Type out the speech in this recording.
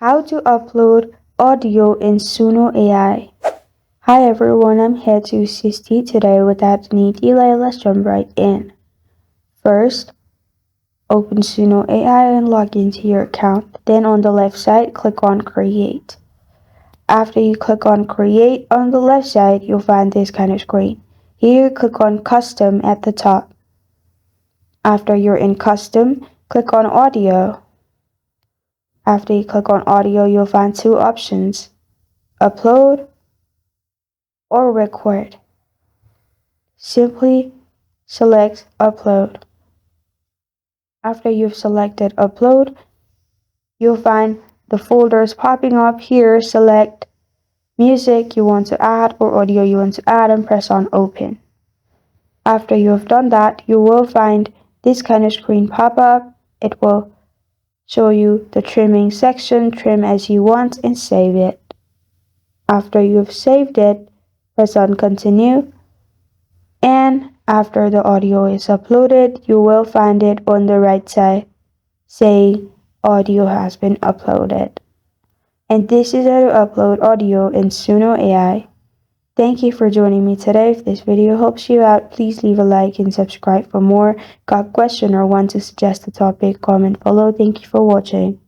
How to upload audio in Suno AI. Hi everyone, I'm here to assist you today without any delay. Let's jump right in. First, open Suno AI and log into your account. Then on the left side, click on Create. After you click on Create on the left side, you'll find this kind of screen. Here, click on Custom at the top. After you're in Custom, click on Audio. After you click on Audio, you'll find two options: Upload or Record. Simply select Upload. After you've selected Upload, you'll find the folders popping up here. Select music you want to add or audio you want to add and press on Open. After you have done that, you will find this kind of screen pop up. It will show you the trimming section. Trim as you want and save it. After you've saved it, press on Continue. And after the audio is uploaded, you will find it on the right side saying audio has been uploaded. And this is how to upload audio in Suno AI. Thank you for joining me today. If this video helps you out, please leave a like and subscribe for more. Got a question or want to suggest a topic, comment below. Thank you for watching.